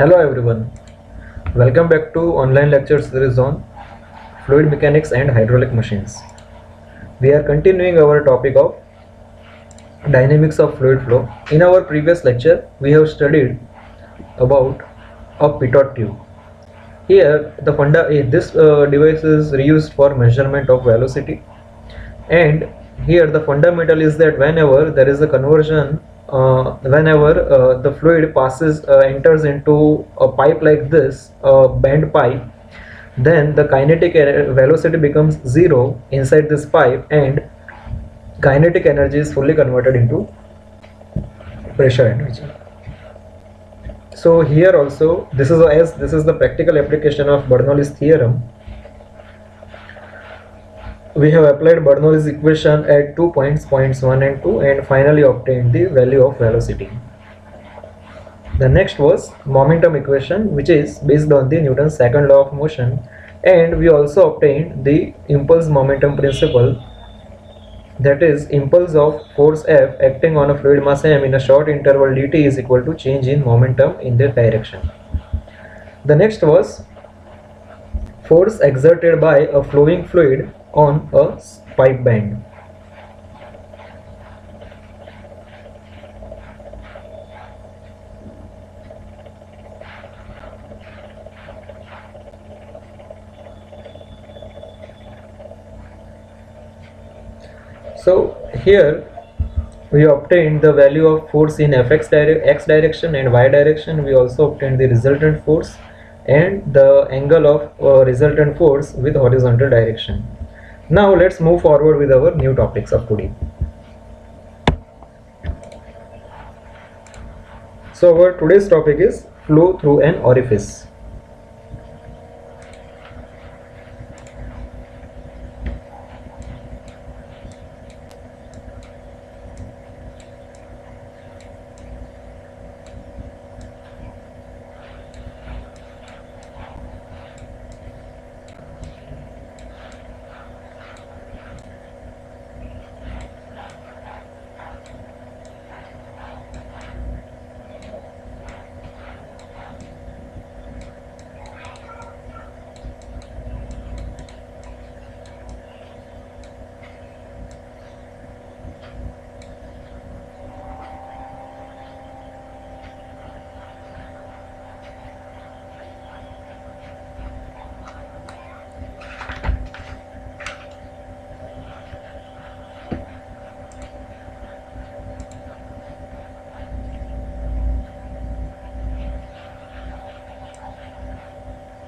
Hello everyone, welcome back to online lecture series on fluid mechanics and hydraulic machines. We are continuing our topic of dynamics of fluid flow. In our previous lecture, we have studied about a pitot tube. Here, this device is reused for measurement of velocity, and here the fundamental is that whenever there is a conversion, whenever the fluid enters into a pipe like this, a bent pipe, then the kinetic velocity becomes zero inside this pipe, and kinetic energy is fully converted into pressure energy. So here also, this is the practical application of Bernoulli's theorem. We have applied Bernoulli's equation at 2 points, points 1 and 2, and finally obtained the value of velocity. The next was momentum equation, which is based on the Newton's second law of motion, and we also obtained the impulse momentum principle, that is, impulse of force F acting on a fluid mass m in a short interval dt is equal to change in momentum in their direction. The next was force exerted by a flowing fluid on a pipe band. So here we obtained the value of force in x direction and y direction. We also obtained the resultant force and the angle of resultant force with horizontal direction. Now let's move forward with our new topics of today. So our today's topic is flow through an orifice.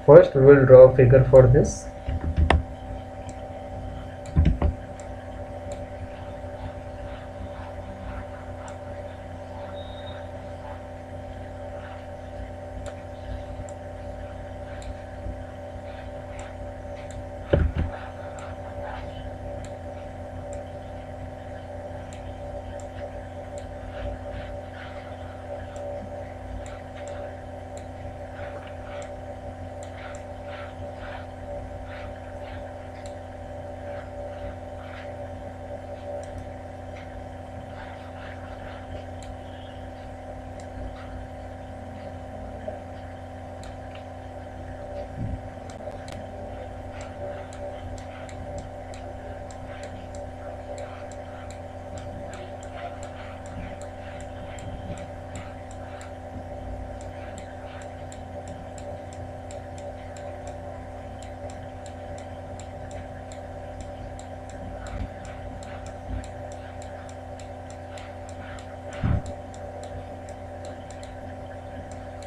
First we will draw a figure for this.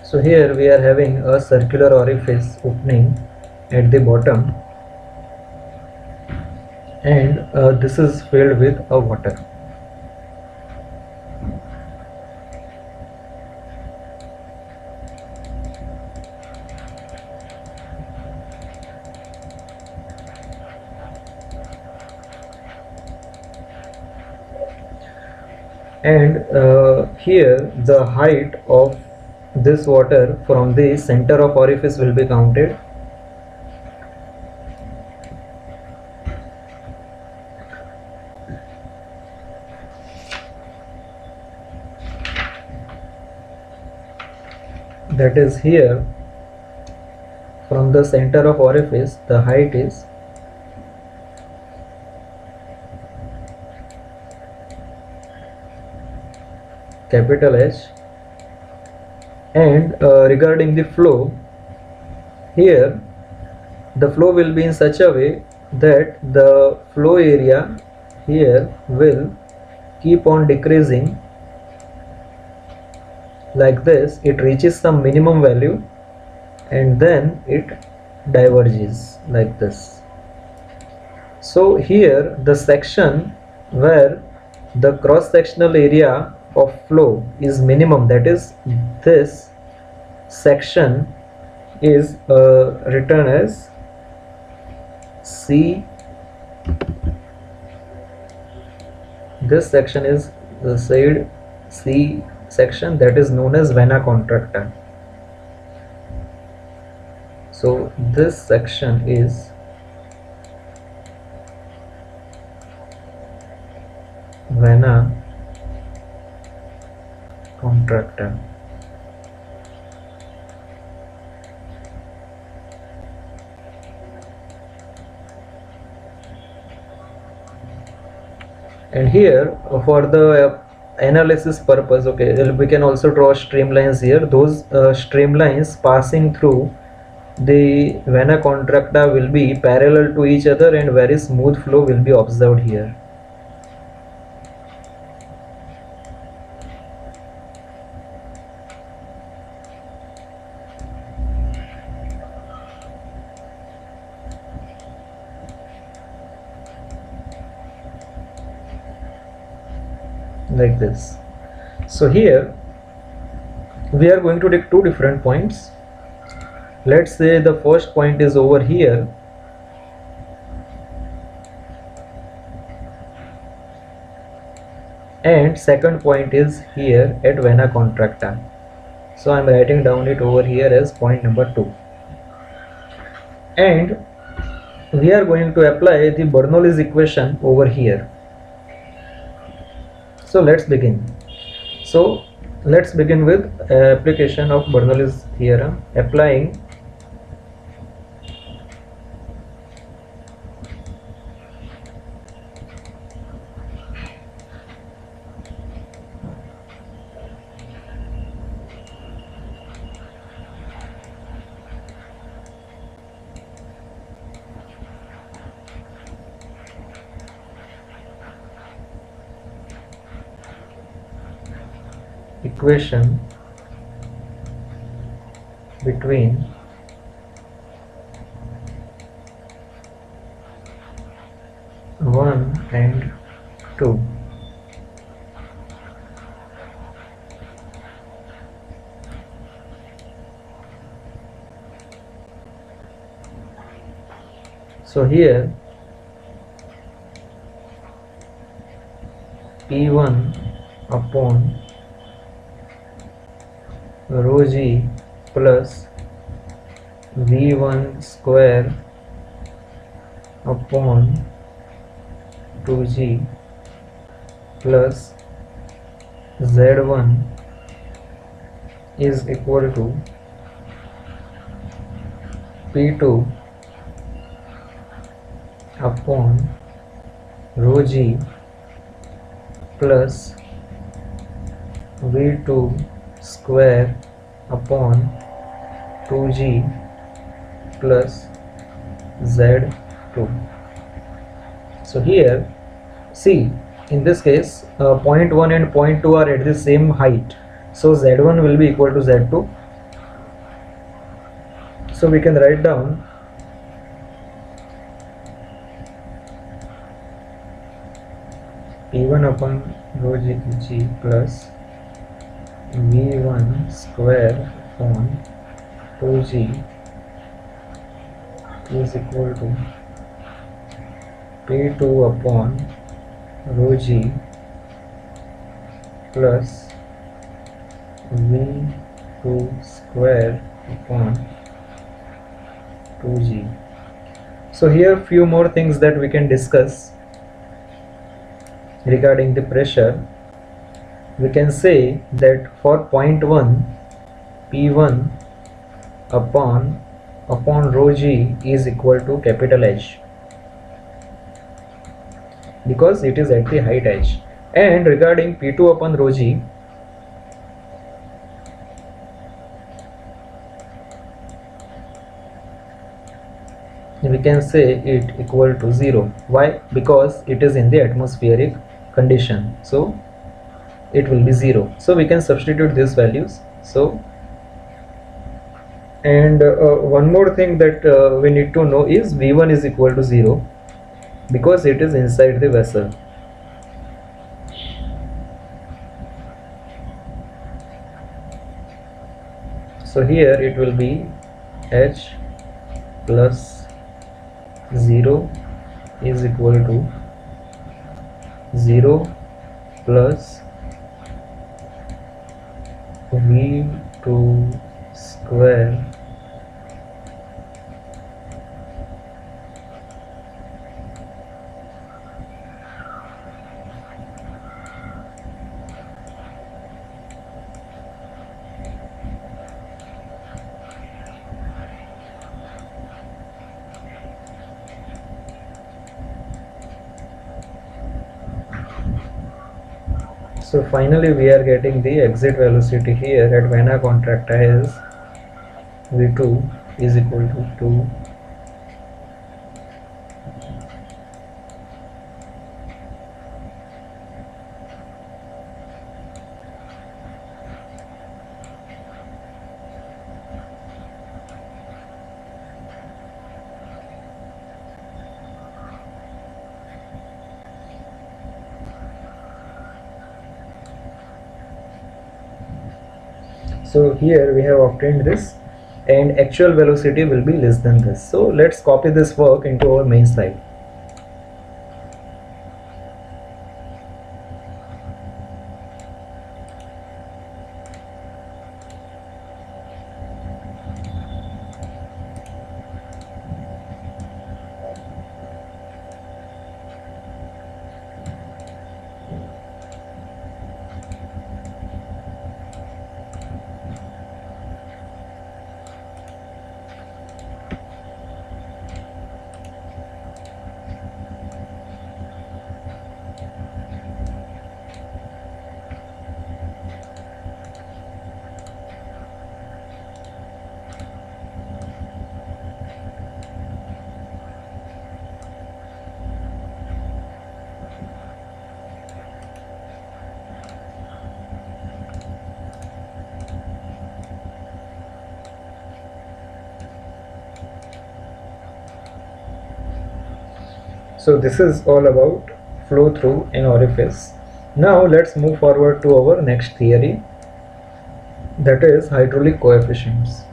So here we are having a circular orifice opening at the bottom, and this is filled with a water. And here the height of this water from the center of orifice will be counted. that is here from the center of orifice the height is capital H, and regarding the flow, here the flow will be in such a way that the flow area here will keep on decreasing like this. It reaches some minimum value and then it diverges like this. So here the section where the cross sectional area of flow is minimum, that is this section is written as C. This section is said C section, that is known as vena contracta. So this section is vena contracta. And here for the analysis purpose, okay, we can also draw streamlines here. Those streamlines passing through the vena contracta will be parallel to each other and very smooth flow will be observed here. Like this. So here we are going to take two different points. Let's say the first point is over here, and second point is here at vena contracta. So I'm writing down it over here as point number 2, and we are going to apply the Bernoulli's equation over here. So let's begin. So let's begin with application of Bernoulli's theorem, applying equation between one and two. So here P1 upon rho g plus V1 square upon 2g plus Z1 is equal to P2 upon rho g plus V2 square upon 2g plus Z2. So here see, in this case point 1 and point 2 are at the same height, so Z1 will be equal to Z2. So we can write down P1 upon rho g plus V1 square upon 2g is equal to P2 upon rho g plus V2 square upon 2g. So here few more things that we can discuss regarding the pressure. We can say that for point 1 P1 upon rho g is equal to capital H, because it is at the height h. And regarding P2 upon rho g, we can say it equal to 0. Why? Because it is in the atmospheric condition, so it will be 0. So we can substitute these values. So, and one more thing that we need to know is V1 is equal to 0, because it is inside the vessel. So here it will be H plus 0 is equal to 0 plus V2 square So finally we are getting the exit velocity here at vena contracta as V2 is equal to 2 So here we have obtained this, and actual velocity will be less than this. So let's copy this work into our main slide. So this is all about flow through an orifice. Now let's move forward to our next theory, that is hydraulic coefficients.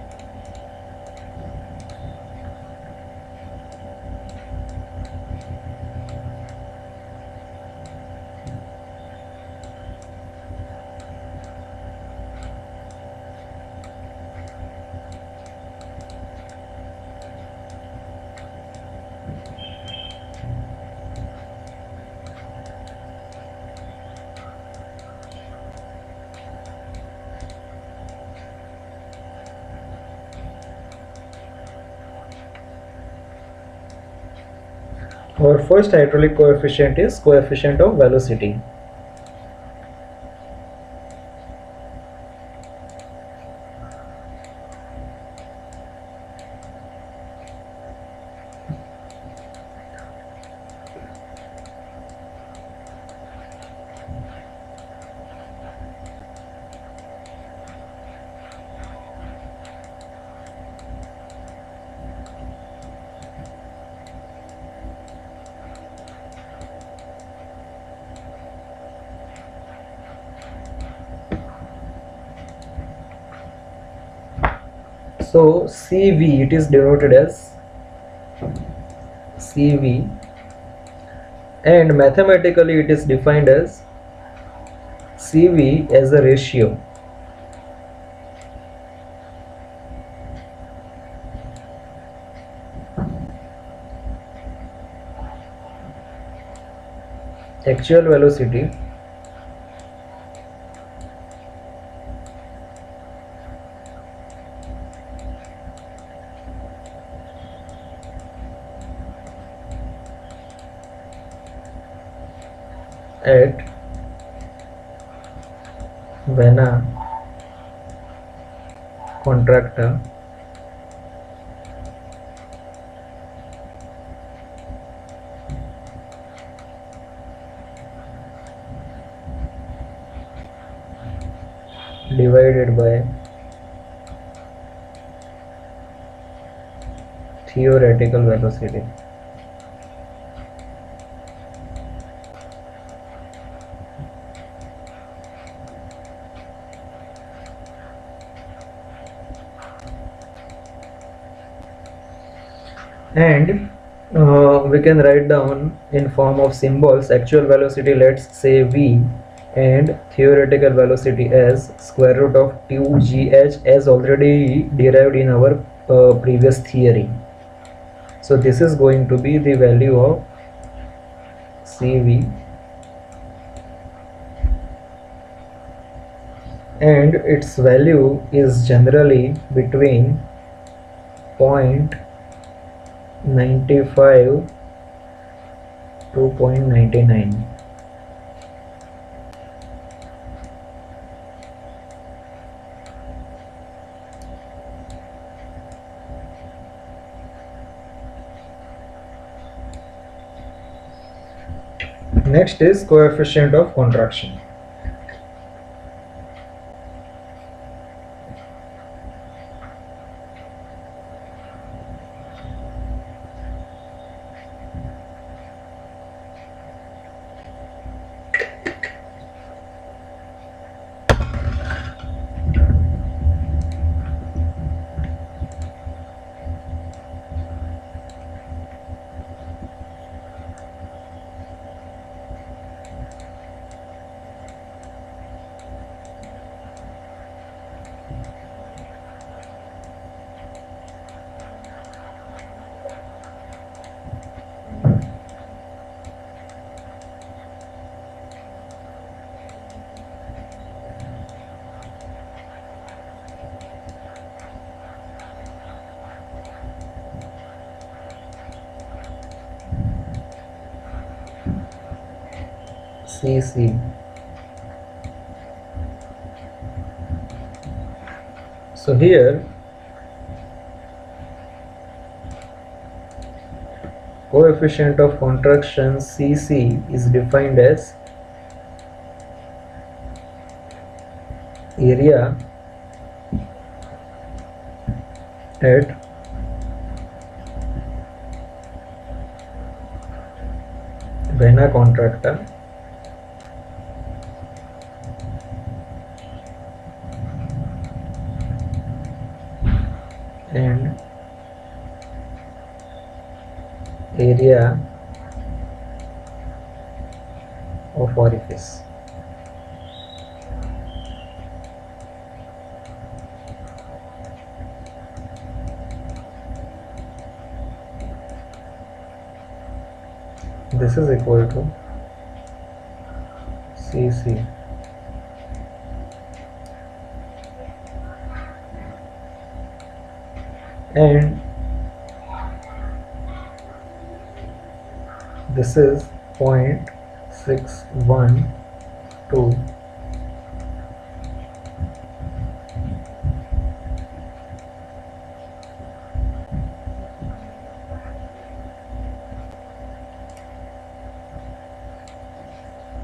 Our first hydraulic coefficient is coefficient of velocity. So CV, it is denoted as CV, and mathematically it is defined as CV as a ratio actual velocity at vena contracta divided by theoretical velocity. And we can write down in form of symbols actual velocity, let's say v, and theoretical velocity as square root of 2gh as already derived in our previous theory. So this is going to be the value of cv, and its value is generally between 0.95 to 0.99. Next is coefficient of contraction. Cc. So here coefficient of contraction Cc is defined as area at vena contracta and area of orifice. This is equal to Cc and this is 0.612.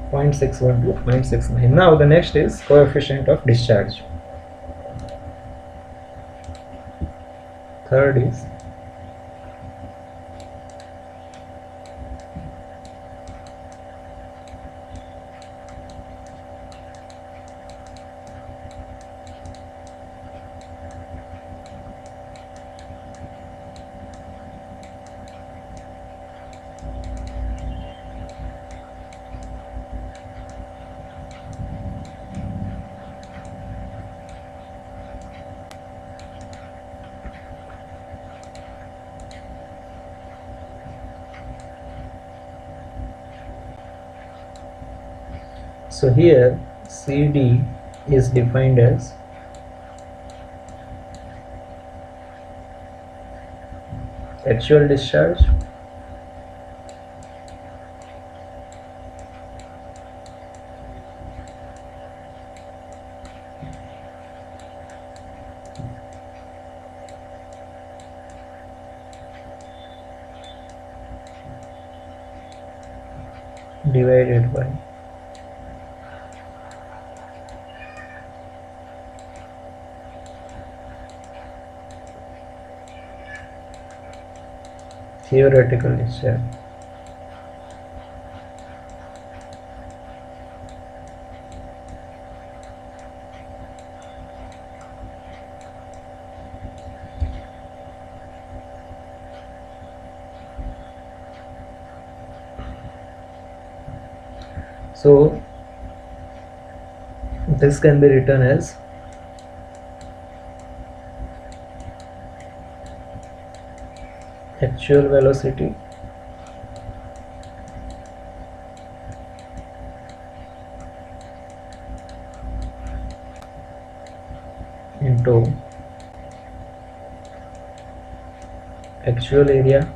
Point 612, 0.69. Now the next is coefficient of discharge. Third is so here CD is defined as actual discharge divided by theoretical discharge. So this can be written as actual velocity into actual area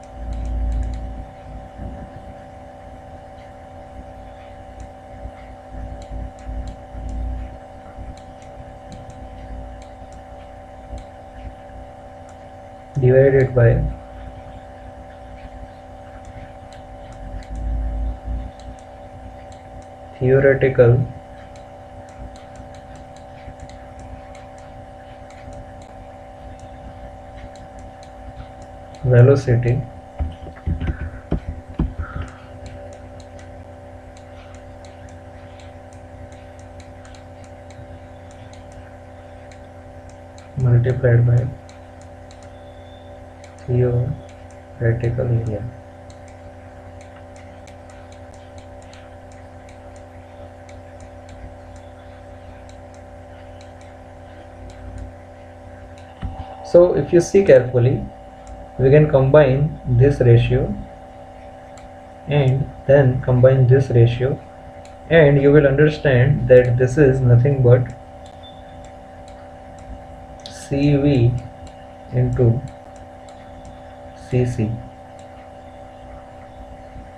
divided by theoretical velocity multiplied by theoretical area. So if you see carefully, we can combine this ratio and then combine this ratio, and you will understand that this is nothing but CV into CC,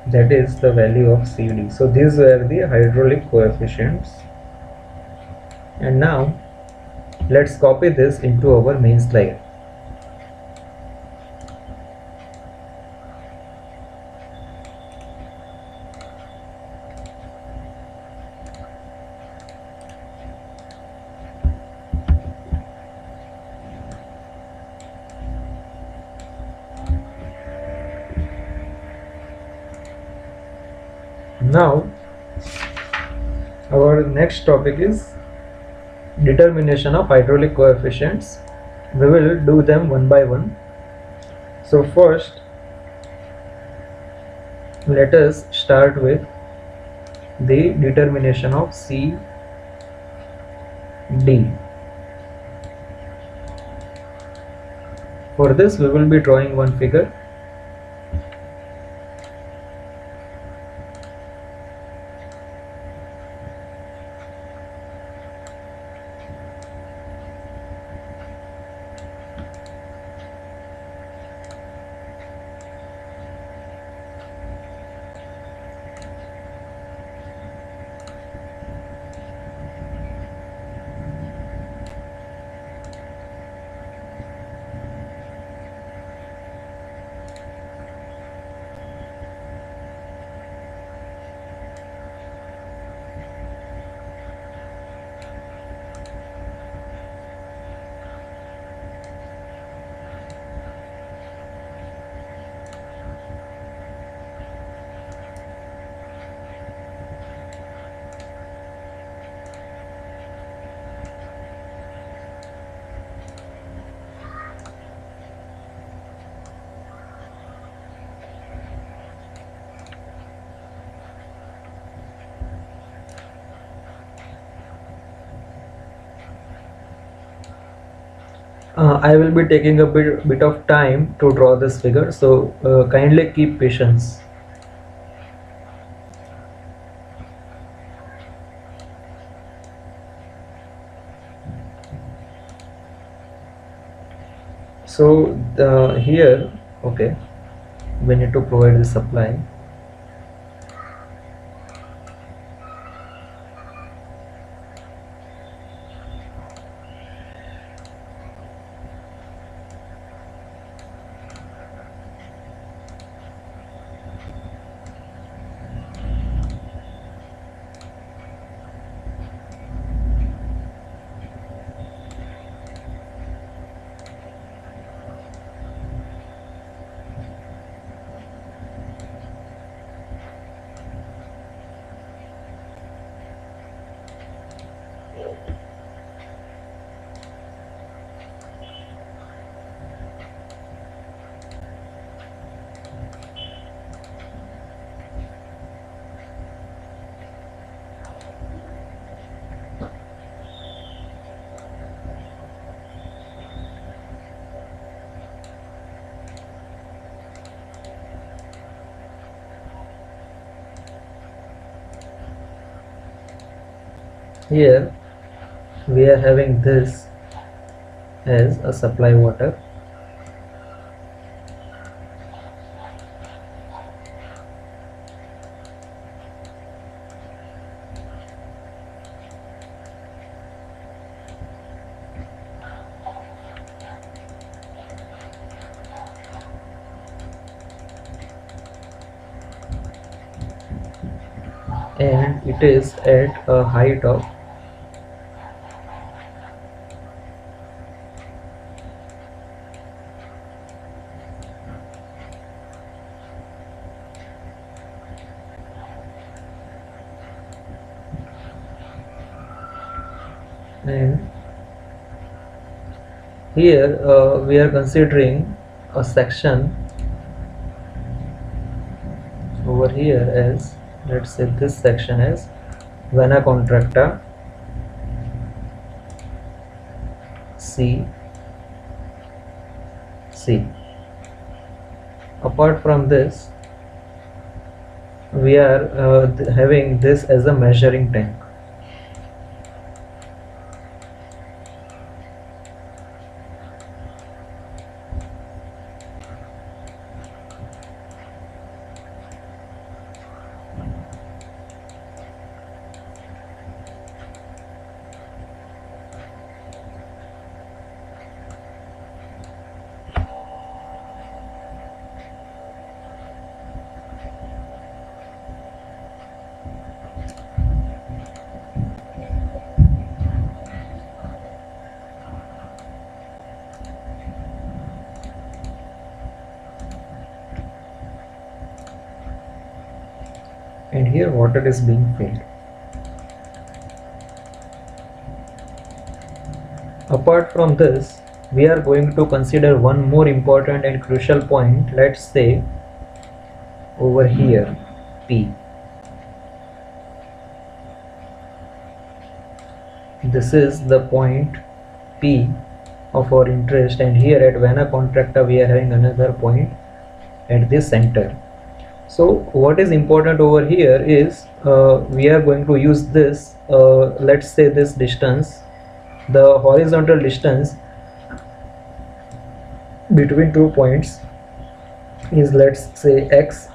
that is the value of CD. So these were the hydraulic coefficients, and now let's copy this into our main slide. Now our next topic is determination of hydraulic coefficients. We will do them one by one. So first let us start with the determination of CD. For this we will be drawing one figure. I will be taking a bit of time to draw this figure, so kindly keep patience. So here, okay, we need to provide the supply. Here we are having this as a supply water, and it is at a height of and here we are considering a section over here as, let's say this section as vena contracta C. Apart from this, we are having this as a measuring tank. And here water is being filled. Apart from this, we are going to consider one more important and crucial point, let's say over here P. This is the point P of our interest, and here at vena contracta we are having another point at the center. So what is important over here is we are going to use this, let's say this distance, the horizontal distance between 2 points is, let's say, x,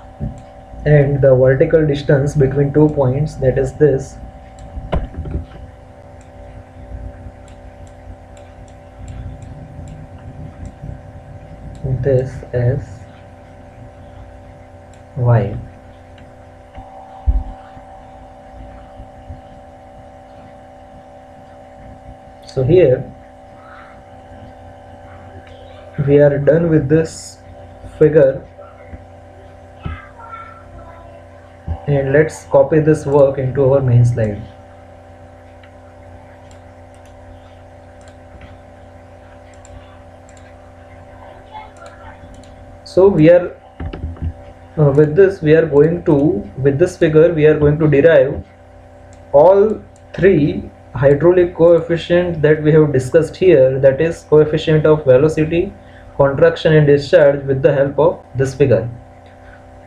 and the vertical distance between 2 points, that is this, as y. So here we are done with this figure, and let's copy this work into our main slide. So we are with this figure we are going to derive all three hydraulic coefficients that we have discussed here, that is coefficient of velocity, contraction and discharge, with the help of this figure.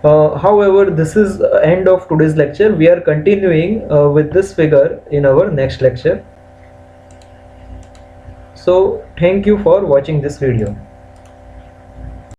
However, this is end of today's lecture. We are continuing with this figure in our next lecture. So thank you for watching this video.